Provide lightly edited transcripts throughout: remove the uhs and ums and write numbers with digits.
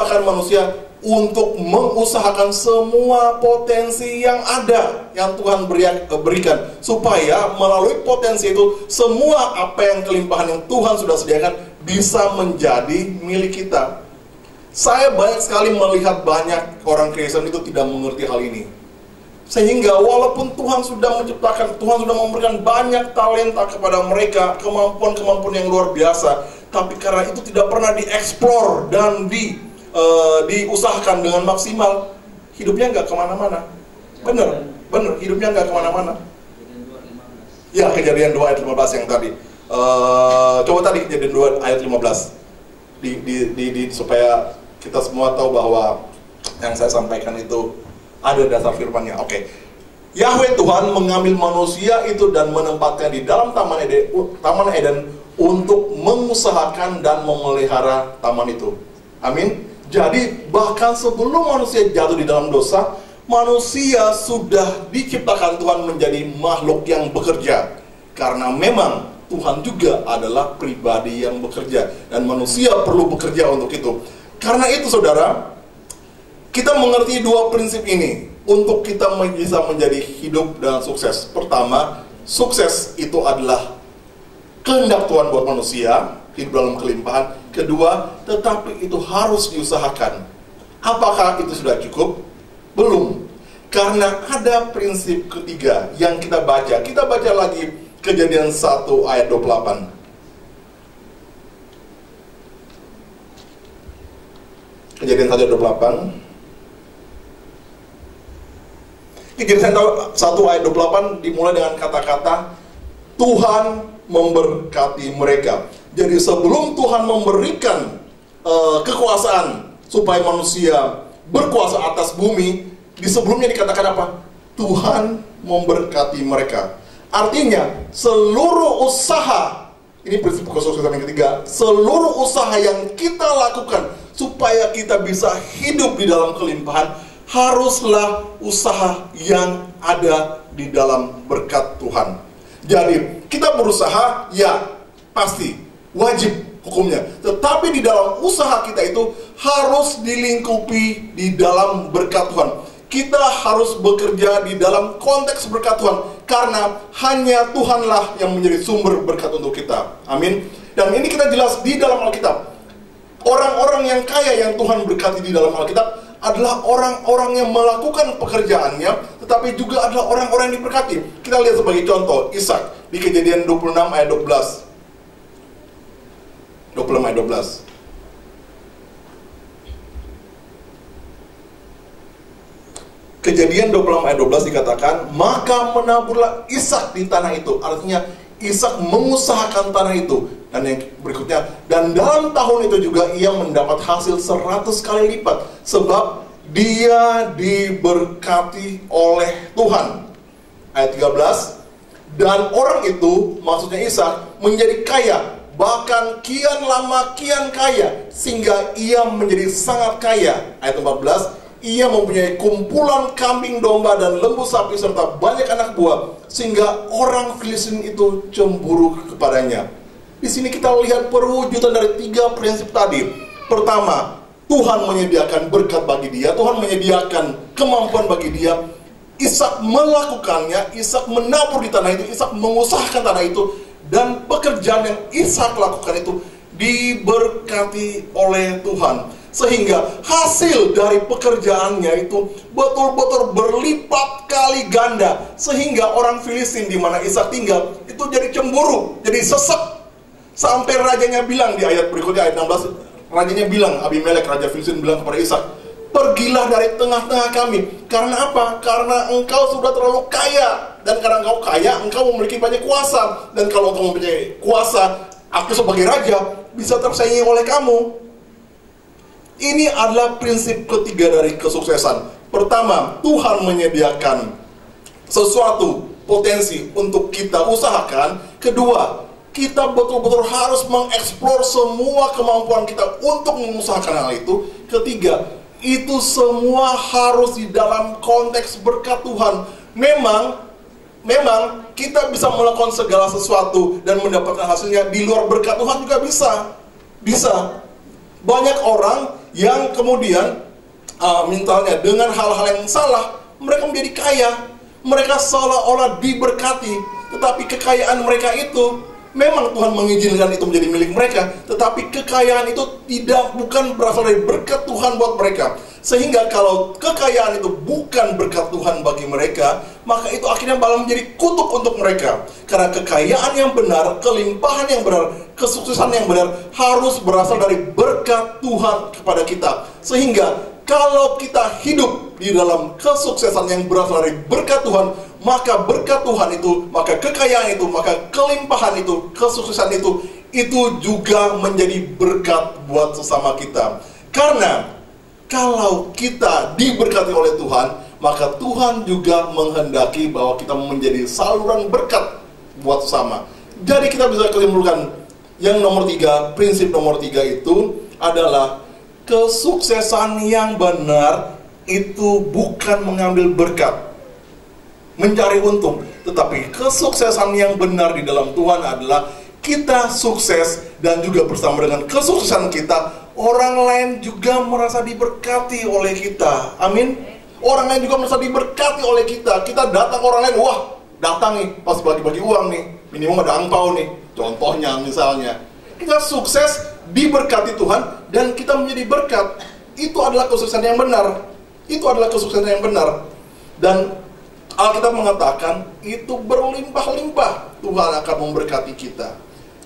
menciptakan manusia untuk mengusahakan semua potensi yang ada yang Tuhan berikan, supaya melalui potensi itu semua apa yang kelimpahan yang Tuhan sudah sediakan bisa menjadi milik kita. Saya banyak sekali melihat banyak orang Kristen itu tidak mengerti hal ini. Sehingga walaupun Tuhan sudah menciptakan, Tuhan sudah memberikan banyak talenta kepada mereka, kemampuan-kemampuan yang luar biasa, tapi karena itu tidak pernah dieksplor dan diusahakan dengan maksimal, hidupnya nggak kemana-mana. Bener, hidupnya nggak kemana-mana. Ya, Kejadian 2 ayat 15 yang tadi. Coba tadi Kejadian 2 ayat 15 supaya kita semua tahu bahwa yang saya sampaikan itu ada dasar firman-Nya. Oke. Yahweh Tuhan mengambil manusia itu dan menempatkan di dalam Taman Eden untuk mengusahakan dan memelihara taman itu. Amin. Jadi bahkan sebelum manusia jatuh di dalam dosa, manusia sudah diciptakan Tuhan menjadi makhluk yang bekerja. Karena memang Tuhan juga adalah pribadi yang bekerja, dan manusia perlu bekerja untuk itu. Karena itu saudara, kita mengerti dua prinsip ini untuk kita bisa menjadi hidup dan sukses. Pertama, sukses itu adalah kehendak Tuhan buat manusia, hidup dalam kelimpahan. Kedua, tetapi itu harus diusahakan. Apakah itu sudah cukup? Belum. Karena ada prinsip ketiga yang kita baca. Kita baca lagi Kejadian 1 ayat 28. Kejadian 1 ayat 28. Kejadian 1 ayat 28 dimulai dengan kata-kata Tuhan memberkati mereka. Jadi sebelum Tuhan memberikan kekuasaan supaya manusia berkuasa atas bumi, di sebelumnya dikatakan apa? Tuhan memberkati mereka. Artinya seluruh usaha, ini prinsip kesuksesan yang ketiga, seluruh usaha yang kita lakukan supaya kita bisa hidup di dalam kelimpahan haruslah usaha yang ada di dalam berkat Tuhan. Jadi kita berusaha, ya pasti wajib hukumnya, tetapi di dalam usaha kita itu harus dilingkupi di dalam berkat Tuhan. Kita harus bekerja di dalam konteks berkat Tuhan, karena hanya Tuhanlah yang menjadi sumber berkat untuk kita. Amin. Dan ini kita jelas di dalam Alkitab. Orang-orang yang kaya yang Tuhan berkati di dalam Alkitab adalah orang-orang yang melakukan pekerjaannya, tetapi juga adalah orang-orang yang diberkati. Kita lihat sebagai contoh, Ishak di Kejadian 26 ayat 12. 26 ayat 12. Kejadian 26 ayat 12 dikatakan, maka menaburlah Ishak di tanah itu. Artinya Ishak mengusahakan tanah itu. Dan yang berikutnya, dan dalam tahun itu juga ia mendapat hasil 100 kali lipat, sebab dia diberkati oleh Tuhan. Ayat 13, dan orang itu, maksudnya Ishak, menjadi kaya, bahkan kian lama kian kaya, sehingga ia menjadi sangat kaya. Ayat 14, ia mempunyai kumpulan kambing domba dan lembu sapi serta banyak anak buah, sehingga orang Filistin itu cemburu kepadanya. Di sini kita lihat perwujudan dari 3 prinsip tadi. Pertama, Tuhan menyediakan berkat bagi dia, Tuhan menyediakan kemampuan bagi dia. Ishak melakukannya, Ishak menabur di tanah itu, Ishak mengusahakan tanah itu, dan pekerjaan yang Ishak lakukan itu diberkati oleh Tuhan. Sehingga hasil dari pekerjaannya itu betul-betul berlipat kali ganda. Sehingga orang Filistin di mana Ishak tinggal itu jadi cemburu, jadi sesek. Sampai rajanya bilang di ayat berikutnya, ayat 16, rajanya bilang, Abimelek, raja Filistin bilang kepada Ishak, pergilah dari tengah-tengah kami. Karena apa? Karena engkau sudah terlalu kaya. Dan karena engkau kaya, engkau memiliki banyak kuasa. Dan kalau engkau mempunyai kuasa, aku sebagai raja bisa tersaingi oleh kamu. Ini adalah prinsip ketiga dari kesuksesan. Pertama, Tuhan menyediakan sesuatu, potensi untuk kita usahakan. Kedua, kita betul-betul harus mengeksplor semua kemampuan kita untuk mengusahakan hal itu. Ketiga, itu semua harus di dalam konteks berkat Tuhan. Memang kita bisa melakukan segala sesuatu dan mendapatkan hasilnya di luar berkat Tuhan juga bisa. Banyak orang yang kemudian misalnya dengan hal-hal yang salah, mereka menjadi kaya. Mereka seolah-olah diberkati, tetapi kekayaan mereka itu memang Tuhan mengizinkan itu menjadi milik mereka, tetapi kekayaan itu bukan berasal dari berkat Tuhan buat mereka. Sehingga kalau kekayaan itu bukan berkat Tuhan bagi mereka, maka itu akhirnya malah menjadi kutuk untuk mereka. Karena kekayaan yang benar, kelimpahan yang benar, kesuksesan yang benar harus berasal dari berkat Tuhan kepada kita. Sehingga kalau kita hidup di dalam kesuksesan yang berasal dari berkat Tuhan, maka berkat Tuhan itu, maka kekayaan itu, maka kelimpahan itu, kesuksesan itu juga menjadi berkat buat sesama kita. Karena kalau kita diberkati oleh Tuhan, maka Tuhan juga menghendaki bahwa kita menjadi saluran berkat buat sesama. Jadi kita bisa kesimpulkan yang nomor 3, prinsip nomor 3 itu adalah kesuksesan yang benar itu bukan mengambil berkat, mencari untung, tetapi kesuksesan yang benar di dalam Tuhan adalah kita sukses, dan juga bersama dengan kesuksesan kita, orang lain juga merasa diberkati oleh kita. Amin. Orang lain juga merasa diberkati oleh kita. Kita datang orang lain, wah datang nih pas bagi-bagi uang nih, minimum ada angpau nih. Contohnya misalnya, kita sukses, diberkati Tuhan, dan kita menjadi berkat. Itu adalah kesuksesan yang benar. Itu adalah kesuksesan yang benar. Dan Alkitab mengatakan itu berlimpah-limpah Tuhan akan memberkati kita.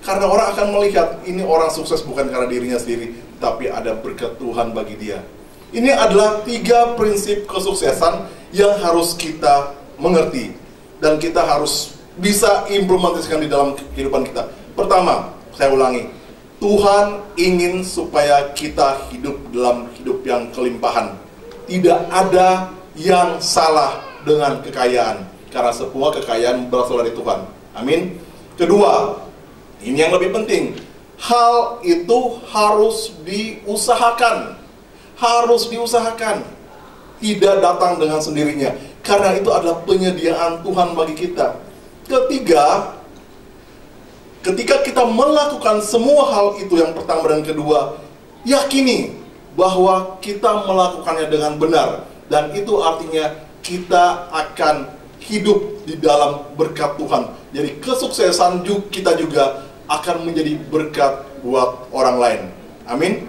Karena orang akan melihat ini orang sukses bukan karena dirinya sendiri, tapi ada berkat Tuhan bagi dia. Ini adalah 3 prinsip kesuksesan yang harus kita mengerti, dan kita harus bisa implementasikan di dalam kehidupan kita. Pertama, saya ulangi, Tuhan ingin supaya kita hidup dalam hidup yang kelimpahan. Tidak ada yang salah dengan kekayaan, karena semua kekayaan berasal dari Tuhan. Amin. Kedua, ini yang lebih penting, hal itu harus diusahakan. Harus diusahakan. Tidak datang dengan sendirinya, karena itu adalah penyediaan Tuhan bagi kita. Ketiga, ketika kita melakukan semua hal itu, yang pertama dan kedua, yakini bahwa kita melakukannya dengan benar. Dan itu artinya kita akan hidup di dalam berkat Tuhan. Jadi kesuksesan kita juga akan menjadi berkat buat orang lain. Amin.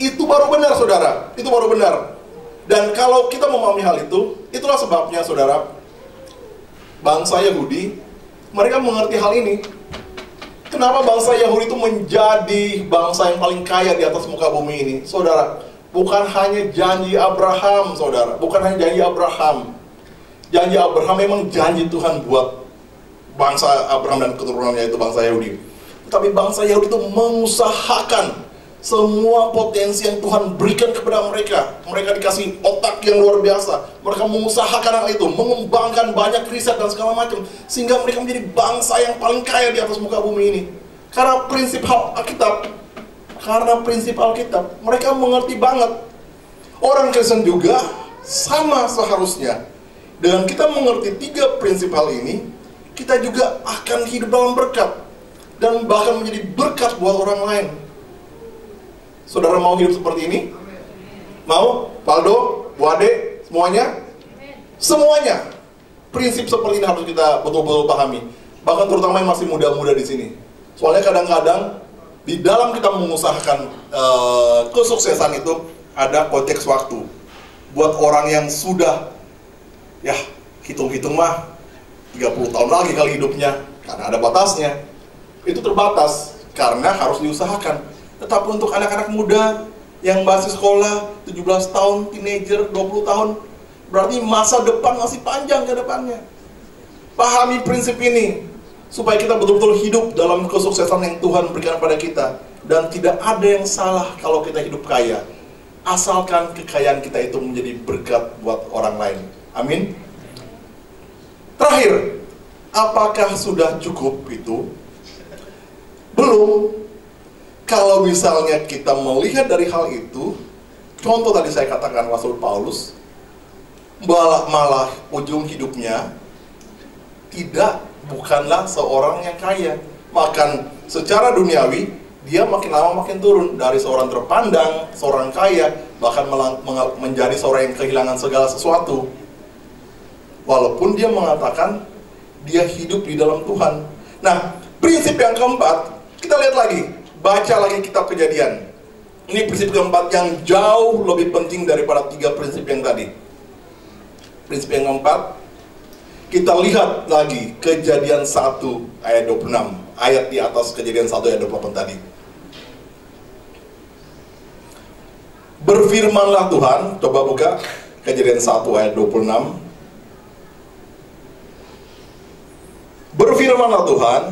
Itu baru benar, saudara. Itu baru benar. Dan kalau kita memahami hal itu, itulah sebabnya, saudara, bangsa Yahudi, mereka mengerti hal ini. Kenapa bangsa Yahudi itu menjadi bangsa yang paling kaya di atas muka bumi ini? Saudara, bukan hanya janji Abraham, saudara. Bukan hanya janji Abraham. Janji Abraham memang janji Tuhan buat bangsa Abraham dan keturunannya, itu bangsa Yahudi. Tetapi bangsa Yahudi itu mengusahakan semua potensi yang Tuhan berikan kepada mereka. Mereka dikasih otak yang luar biasa. Mereka mengusahakan hal itu, mengembangkan banyak riset dan segala macam, sehingga mereka menjadi bangsa yang paling kaya di atas muka bumi ini. Karena prinsip Alkitab, mereka mengerti banget. Orang Kristen juga sama seharusnya. Dengan kita mengerti 3 prinsip hal ini, kita juga akan hidup dalam berkat, dan bahkan menjadi berkat buat orang lain. Saudara mau hidup seperti ini? Mau? Paldo? Bu Ade? Semuanya? Semuanya. Prinsip seperti ini harus kita betul-betul pahami. Bahkan terutama yang masih muda-muda di sini. Soalnya kadang-kadang di dalam kita mengusahakan kesuksesan itu ada konteks waktu. Buat orang yang sudah, ya hitung-hitung mah 30 tahun lagi kali hidupnya, karena ada batasnya. Itu terbatas karena harus diusahakan. Tetapi untuk anak-anak muda yang masih sekolah, 17 tahun, teenager, 20 tahun, berarti masa depan masih panjang ke depannya. Pahami prinsip ini, supaya kita betul-betul hidup dalam kesuksesan yang Tuhan berikan pada kita. Dan tidak ada yang salah kalau kita hidup kaya, asalkan kekayaan kita itu menjadi berkat buat orang lain. Amin. Terakhir, apakah sudah cukup itu? Belum. Kalau misalnya kita melihat dari hal itu, contoh tadi saya katakan Rasul Paulus, malah ujung hidupnya bukanlah seorang yang kaya. Bahkan secara duniawi, dia makin lama makin turun dari seorang terpandang, seorang kaya, bahkan menjadi seorang yang kehilangan segala sesuatu. Walaupun dia mengatakan dia hidup di dalam Tuhan. Nah, prinsip yang keempat, kita lihat lagi, baca lagi kitab Kejadian. Ini prinsip keempat yang jauh lebih penting daripada 3 prinsip yang tadi. Prinsip yang keempat, kita lihat lagi Kejadian 1 ayat 26, ayat di atas Kejadian 1 ayat 28 tadi. Berfirmanlah Tuhan, coba buka Kejadian 1 ayat 26. Berfirmanlah Tuhan,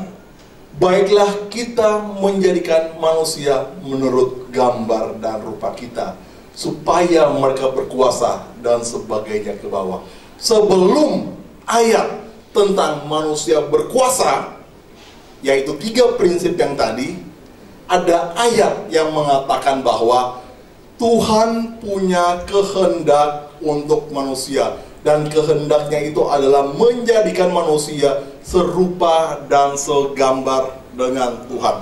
baiklah kita menjadikan manusia menurut gambar dan rupa kita, supaya mereka berkuasa dan sebagainya ke bawah. Sebelum ayat tentang manusia berkuasa, yaitu 3 prinsip yang tadi, ada ayat yang mengatakan bahwa Tuhan punya kehendak untuk manusia, dan kehendaknya itu adalah menjadikan manusia serupa dan segambar dengan Tuhan.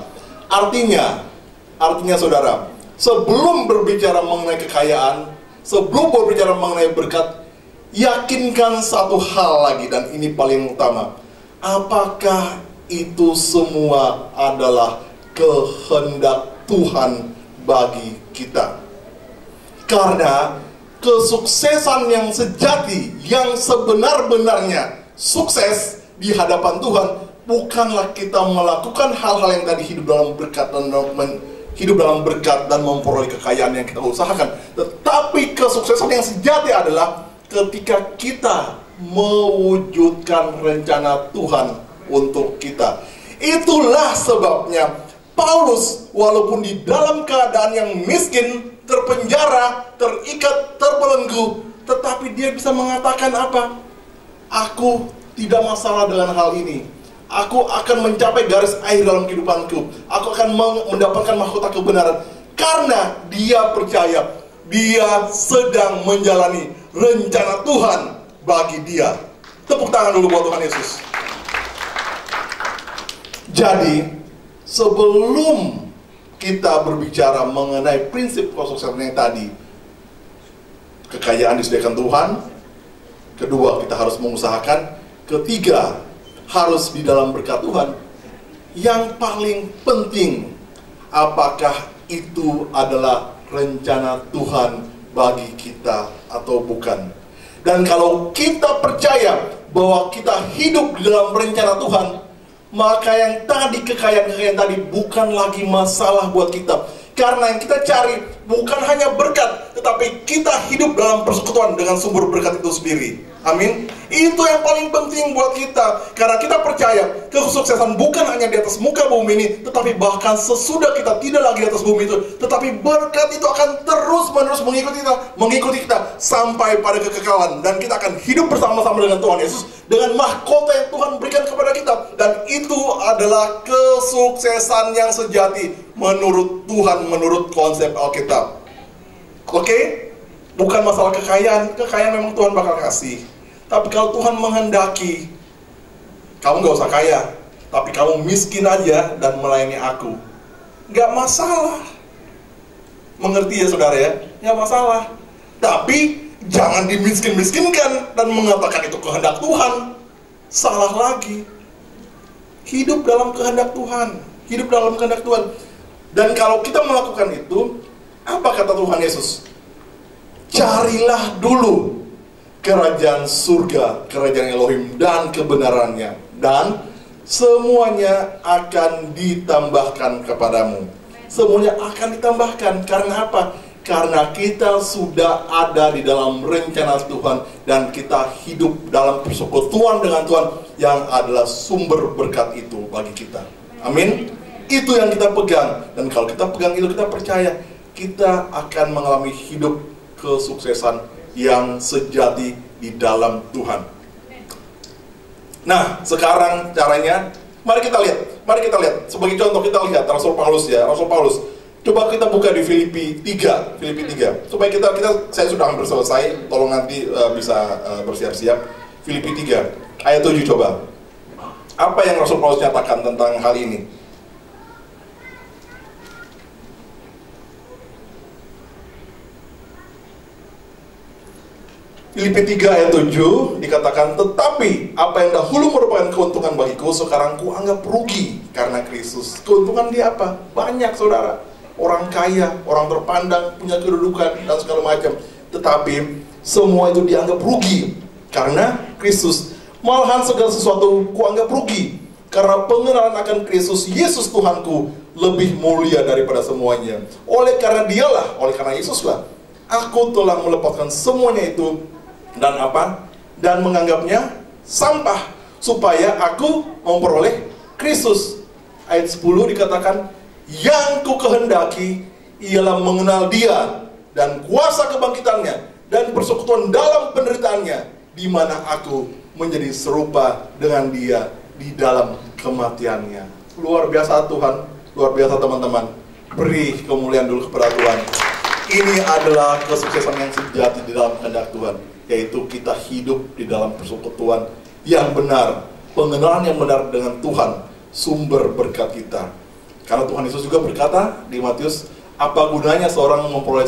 Artinya saudara, sebelum berbicara mengenai kekayaan, sebelum berbicara mengenai berkat, yakinkan satu hal lagi, dan ini paling utama. Apakah itu semua adalah kehendak Tuhan bagi kita? Karena kesuksesan yang sejati, yang sebenar-benarnya sukses di hadapan Tuhan, bukanlah kita melakukan hal-hal yang tadi hidup dalam berkat dan memperoleh kekayaan yang kita usahakan. Tetapi kesuksesan yang sejati adalah ketika kita mewujudkan rencana Tuhan untuk kita. Itulah sebabnya Paulus, walaupun di dalam keadaan yang miskin, terpenjara, terikat, terbelenggu, tetapi dia bisa mengatakan apa? Aku tidak masalah dengan hal ini. Aku akan mencapai garis akhir dalam kehidupanku. Aku akan mendapatkan mahkota kebenaran. Karena dia percaya, dia sedang menjalani rencana Tuhan bagi dia. Tepuk tangan dulu buat Tuhan Yesus. Jadi, sebelum kita berbicara mengenai prinsip kesuksesan yang tadi, kekayaan disediakan Tuhan. Kedua, kita harus mengusahakan. Ketiga, harus di dalam berkat Tuhan. Yang paling penting, apakah itu adalah rencana Tuhan bagi kita atau bukan? Dan kalau kita percaya bahwa kita hidup di dalam rencana Tuhan, maka yang tadi, kekayaan-kekayaan tadi bukan lagi masalah buat kita. Karena yang kita cari bukan hanya berkat, tetapi kita hidup dalam persekutuan dengan sumber berkat itu sendiri. Amin. Itu yang paling penting buat kita. Karena kita percaya kesuksesan bukan hanya di atas muka bumi ini, tetapi bahkan sesudah kita tidak lagi di atas bumi itu, tetapi berkat itu akan terus-menerus mengikuti kita sampai pada kekekalan. Dan kita akan hidup bersama-sama dengan Tuhan Yesus, dengan mahkota yang Tuhan berikan kepada kita. Dan itu adalah kesuksesan yang sejati menurut Tuhan, menurut konsep Alkitab. Oke? Bukan masalah kekayaan. Kekayaan memang Tuhan bakal kasih. Tapi kalau Tuhan menghendaki kamu gak usah kaya, tapi kamu miskin aja dan melayani aku, gak masalah. Mengerti ya saudara ya? Gak masalah. Tapi jangan dimiskin-miskinkan dan mengatakan itu kehendak Tuhan. Salah lagi. Hidup dalam kehendak Tuhan. Hidup dalam kehendak Tuhan. Dan kalau kita melakukan itu, apa kata Tuhan Yesus? Carilah dulu kerajaan surga, kerajaan Elohim dan kebenarannya, dan semuanya akan ditambahkan kepadamu. Semuanya akan ditambahkan. Karena apa? Karena kita sudah ada di dalam rencana Tuhan, dan kita hidup dalam persekutuan dengan Tuhan yang adalah sumber berkat itu bagi kita. Amin. Itu yang kita pegang. Dan kalau kita pegang itu, kita percaya kita akan mengalami hidup kesuksesan yang sejati di dalam Tuhan. Nah, sekarang caranya, mari kita lihat. Sebagai contoh kita lihat Rasul Paulus ya, Rasul Paulus. Coba kita buka di Filipi 3, supaya saya sudah hampir selesai, tolong nanti bisa bersiap-siap. Filipi 3 ayat 7 coba. Apa yang Rasul Paulus nyatakan tentang hal ini? Filipi 3 ayat 7 dikatakan, tetapi apa yang dahulu merupakan keuntungan bagiku, sekarang ku anggap rugi karena Kristus. Keuntungan dia apa? Banyak, saudara. Orang kaya, orang terpandang, punya kedudukan, dan segala macam. Tetapi semua itu dianggap rugi karena Kristus. Malahan segala sesuatu ku anggap rugi karena pengenalan akan Kristus Yesus Tuhanku lebih mulia daripada semuanya. Oleh karena dialah, oleh karena Yesuslah, aku telah melepaskan semuanya itu dan apa? Dan menganggapnya sampah supaya aku memperoleh Kristus. Ayat 10 dikatakan, yang ku kehendaki ialah mengenal Dia dan kuasa kebangkitannya dan persekutuan dalam penderitaannya, di mana aku menjadi serupa dengan Dia di dalam kematiannya. Luar biasa Tuhan, luar biasa teman-teman. Beri kemuliaan dulu kepada Tuhan. Ini adalah kesuksesan yang sejati di dalam kehendak Tuhan, yaitu kita hidup di dalam persekutuan yang benar, pengenalan yang benar dengan Tuhan, sumber berkat kita. Karena Tuhan Yesus juga berkata di Matius, apa gunanya seorang memperoleh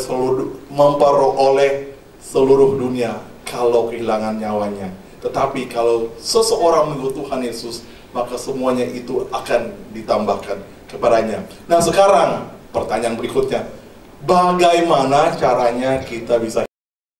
seluruh dunia kalau kehilangan nyawanya. Tetapi kalau seseorang mengikut Tuhan Yesus, maka semuanya itu akan ditambahkan kepadanya. Nah sekarang pertanyaan berikutnya, bagaimana caranya kita bisa